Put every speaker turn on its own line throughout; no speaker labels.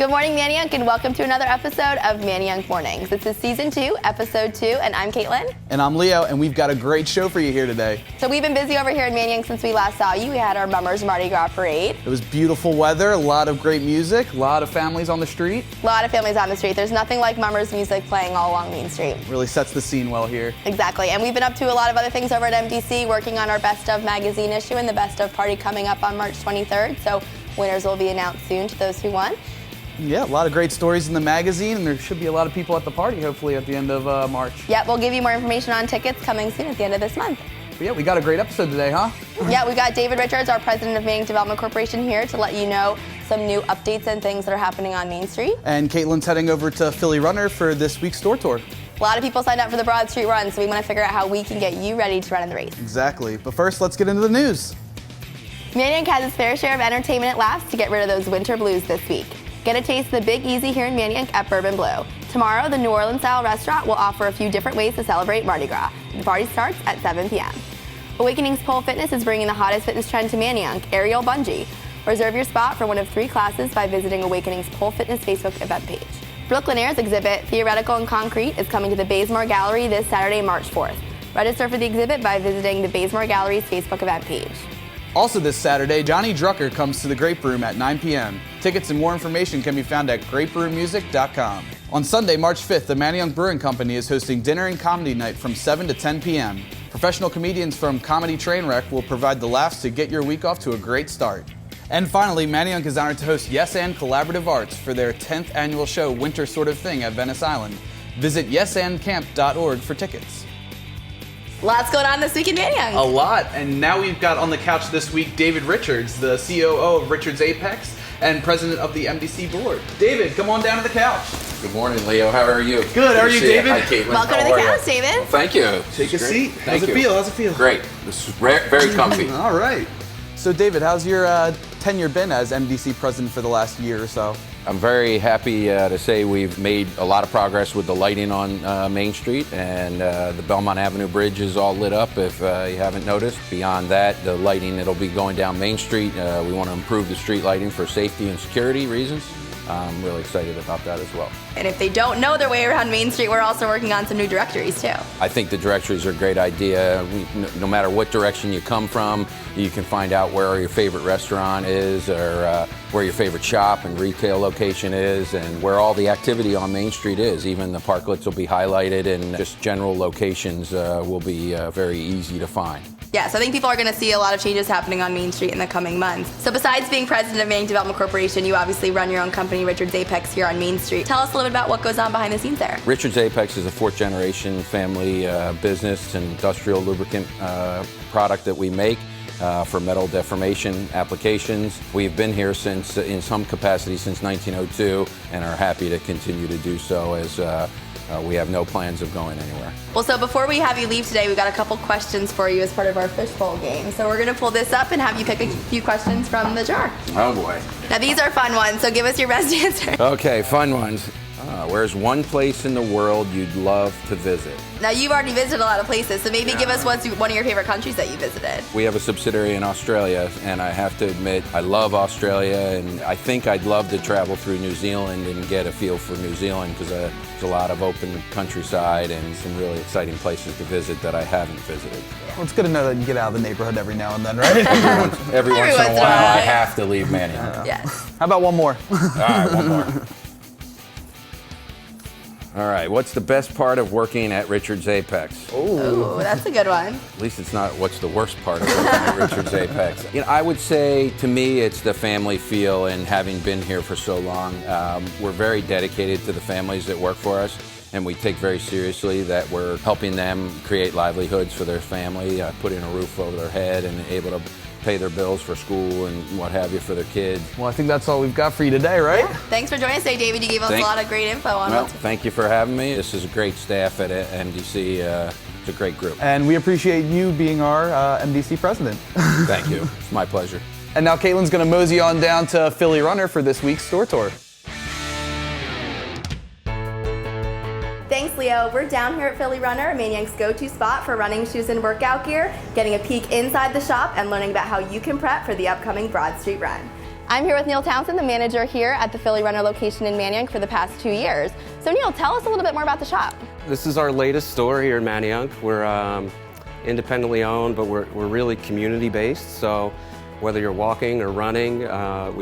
Good morning, Manayunk, and welcome to another episode of Manayunk Mornings. This is Season 2, Episode 2, and I'm Caitlin.
And I'm Leo, and we've got a great show for you here today.
So we've been busy over here in Manayunk since we last saw you. We had our Mummers Mardi Gras Parade.
It was beautiful weather, a lot of great music, a lot of families on the street.
A lot of families on the street. There's nothing like Mummers music playing all along Main Street.
Really sets the scene well here.
Exactly, and we've been up to a lot of other things over at MDC, working on our Best Of magazine issue and the Best Of party coming up on March 23rd. So winners will be announced soon to those who won.
Yeah, a lot of great stories in the magazine, and there should be a lot of people at the party, hopefully, at the end of March.
Yep, we'll give you more information on tickets coming soon at the end of this month.
But yeah, we got a great episode today, huh?
Yeah, we got David Richards, our president of Manayunk Development Corporation, here to let you know some new updates and things that are happening on Main Street.
And Caitlin's heading over to Philly Runner for this week's store tour.
A lot of people signed up for the Broad Street Run, so we want to figure out how we can get you ready to run in the race.
Exactly. But first, let's get into the news.
Manayunk has its fair share of entertainment at last to get rid of those winter blues this week. Get a taste of the Big Easy here in Manayunk at Bourbon Blue. Tomorrow, the New Orleans-style restaurant will offer a few different ways to celebrate Mardi Gras. The party starts at 7 p.m. Awakening's Pole Fitness is bringing the hottest fitness trend to Manayunk, aerial bungee. Reserve your spot for one of 3 classes by visiting Awakening's Pole Fitness Facebook event page. Brooklyn Air's exhibit, Theoretical and Concrete, is coming to the Bazemore Gallery this Saturday, March 4th. Register for the exhibit by visiting the Bazemore Gallery's Facebook event page.
Also this Saturday, Johnny Drucker comes to the Grape Room at 9 p.m. Tickets and more information can be found at graperoommusic.com. On Sunday, March 5th, the Manayunk Brewing Company is hosting dinner and comedy night from 7 to 10 p.m. Professional comedians from Comedy Trainwreck will provide the laughs to get your week off to a great start. And finally, Manayunk is honored to host Yes and Collaborative Arts for their 10th annual show, Winter Sort of Thing, at Venice Island. Visit yesandcamp.org for tickets.
Lots going on this week in Manayunk.
A lot, and now we've got on the couch this week David Richards, the COO of Richards Apex and president of the MDC board. David, come on down to the couch.
Good morning, Leo. How are you?
Good. How are you, David?
Hi, Caitlin.
Welcome to the couch, David.
Well, thank you.
Take a seat.
Thank you.
How's it feel?
Great. This is very comfy.
All right. So, David, how's your tenure been as MDC president for the last year or so?
I'm very happy to say we've made a lot of progress with the lighting on Main Street, and the Belmont Avenue Bridge is all lit up if you haven't noticed. Beyond that, the lighting that'll be going down Main Street, we want to improve the street lighting for safety and security reasons. I'm really excited about that as well.
And if they don't know their way around Main Street, we're also working on some new directories too.
I think the directories are a great idea. No matter what direction you come from, you can find out where your favorite restaurant is, or where your favorite shop and retail location is, and where all the activity on Main Street is. Even the parklets will be highlighted, and just general locations will be very easy to find.
Yeah, so I think people are going to see a lot of changes happening on Main Street in the coming months. So besides being president of Manayunk Development Corporation, you obviously run your own company, Richards Apex, here on Main Street. Tell us a little bit about what goes on behind the scenes there.
Richards Apex is a 4th-generation family business and industrial lubricant product that we make for metal deformation applications. We've been here since, in some capacity, since 1902, and are happy to continue to do so as we have no plans of going anywhere.
Well, so before we have you leave today, we've got a couple questions for you as part of our fishbowl game. So we're going to pull this up and have you pick a few questions from the jar.
Oh boy.
Now these are fun ones, so give us your best answer.
Okay, fun ones. Where's one place in the world you'd love to visit?
Now you've already visited a lot of places, so maybe give us one of your favorite countries that you visited.
We have a subsidiary in Australia, and I have to admit, I love Australia, and I think I'd love to travel through New Zealand and get a feel for New Zealand, because there's a lot of open countryside and some really exciting places to visit that I haven't visited.
Well, it's good to know that you get out of the neighborhood every now and then, right?
Every once in a while, I have to leave Manayunk.
Yes.
How about one more?
All right, one more. All right, what's the best part of working at Richards Apex?
Oh, that's a good one.
At least it's not what's the worst part of working at Richards Apex. You know, I would say, to me, it's the family feel, and having been here for so long, we're very dedicated to the families that work for us, and we take very seriously that we're helping them create livelihoods for their family, putting a roof over their head and able to pay their bills for school and what have you for their kids.
Well, I think that's all we've got for you today, right?
Yeah. Thanks for joining us today, David. You gave us a lot of great info on
Well, thank you for having me. This is a great staff at MDC. It's a great group.
And we appreciate you being our MDC president.
Thank you. It's my pleasure.
And now Caitlin's going to mosey on down to Philly Runner for this week's store tour.
Thanks, Leo. We're down here at Philly Runner, Manayonk's go-to spot for running shoes and workout gear, getting a peek inside the shop and learning about how you can prep for the upcoming Broad Street Run. I'm here with Neil Townsend, the manager here at the Philly Runner location in Manayunk for the past 2 years. So Neil, tell us a little bit more about the shop.
This is our latest store here in Manayunk. We're independently owned, but we're really community-based. So whether you're walking or running, we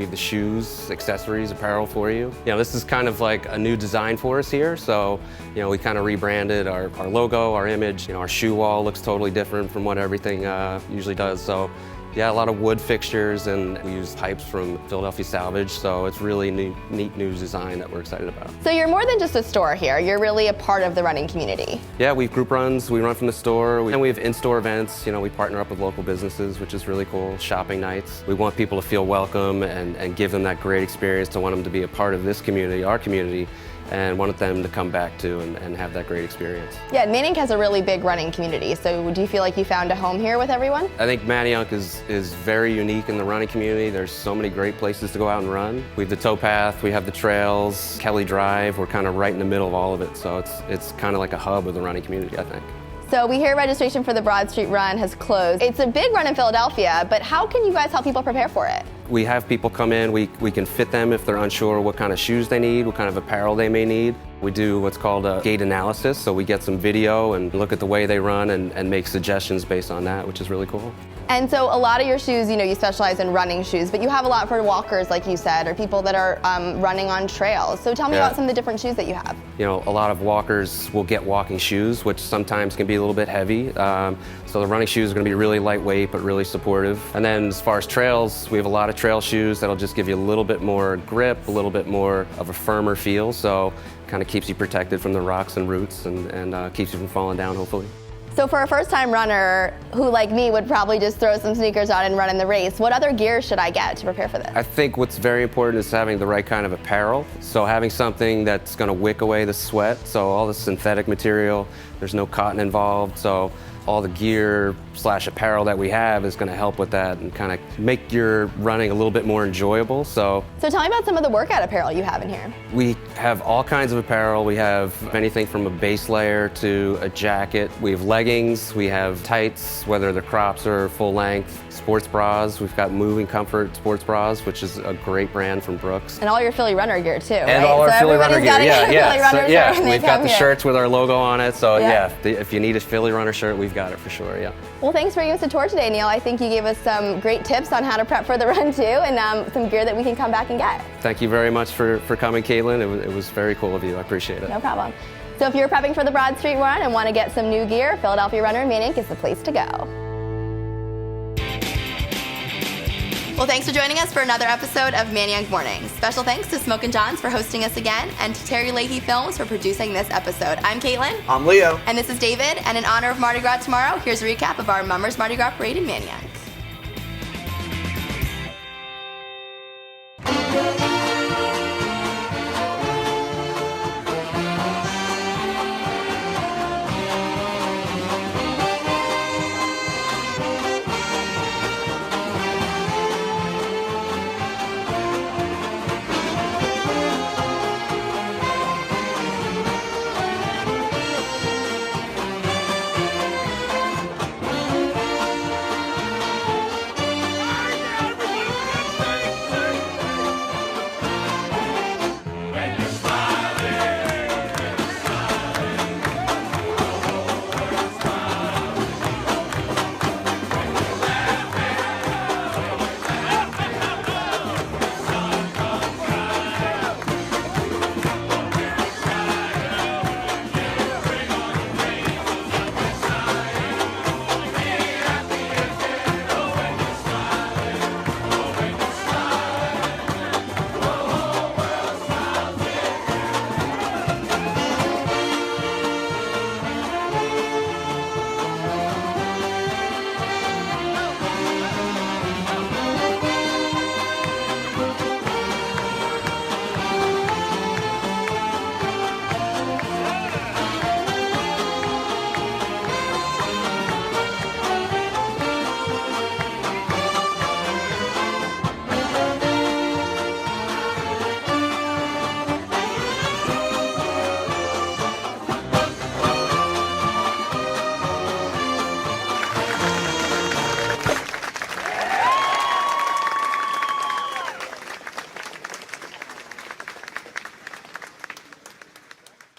have the shoes, accessories, apparel for you. This is kind of like a new design for us here. So, we kind of rebranded our logo, our image. Our shoe wall looks totally different from what everything usually does. So, yeah, a lot of wood fixtures, and we use pipes from Philadelphia Salvage. So it's really neat new design that we're excited about.
So you're more than just a store here. You're really a part of the running community.
Yeah, we have group runs. We run from the store, and we have in-store events. We partner up with local businesses, which is really cool. Shopping nights. We want people to feel welcome and give them that great experience. To want them to be a part of this community, our community, and wanted them to come back to and have that great experience.
Yeah, Manayunk has a really big running community, so do you feel like you found a home here with everyone?
I think Manayunk is very unique in the running community. There's so many great places to go out and run. We have the towpath, we have the trails, Kelly Drive. We're kind of right in the middle of all of it, so it's kind of like a hub of the running community, I think.
So we hear registration for the Broad Street Run has closed. It's a big run in Philadelphia, but how can you guys help people prepare for it?
We have people come in, we can fit them if they're unsure what kind of shoes they need, what kind of apparel they may need. We do what's called a gait analysis, so we get some video and look at the way they run and make suggestions based on that, which is really cool.
And so a lot of your shoes, you specialize in running shoes, but you have a lot for walkers, like you said, or people that are running on trails. So tell me about some of the different shoes that you have.
A lot of walkers will get walking shoes, which sometimes can be a little bit heavy. So the running shoes are going to be really lightweight, but really supportive. And then as far as trails, we have a lot of trail shoes that'll just give you a little bit more grip, a little bit more of a firmer feel. So kind of keeps you protected from the rocks and roots and keeps you from falling down, hopefully.
So for a first-time runner who, like me, would probably just throw some sneakers on and run in the race, what other gear should I get to prepare for this?
I think what's very important is having the right kind of apparel. So having something that's going to wick away the sweat. So all the synthetic material, there's no cotton involved. So all the gear / apparel that we have is going to help with that and kind of make your running a little bit more enjoyable. So
tell me about some of the workout apparel you have in here.
We have all kinds of apparel. We have anything from a base layer to a jacket. We have leggings, we have tights, whether they're crops or full length, sports bras. We've got Moving Comfort sports bras, which is a great brand from Brooks.
And all your Philly Runner gear too,
and
right?
all our
so
Philly Runner gear, we've got the
here.
shirts with our logo on it, so if you need a Philly Runner shirt, we've got it for sure, yeah.
Well, thanks for giving us a tour today, Neil. I think you gave us some great tips on how to prep for the run too, and some gear that we can come back and get.
Thank you very much for coming, Caitlin. It was very cool of you, I appreciate it.
No problem. So if you're prepping for the Broad Street Run and want to get some new gear, Philadelphia Runner in Manayunk is the place to go. Well, thanks for joining us for another episode of Manayunk Mornings. Special thanks to Smokin' John's for hosting us again, and to Terry Leahy Films for producing this episode. I'm Caitlin.
I'm Leo.
And this is David, and in honor of Mardi Gras tomorrow, here's a recap of our Mummers Mardi Gras Parade in Manayunk.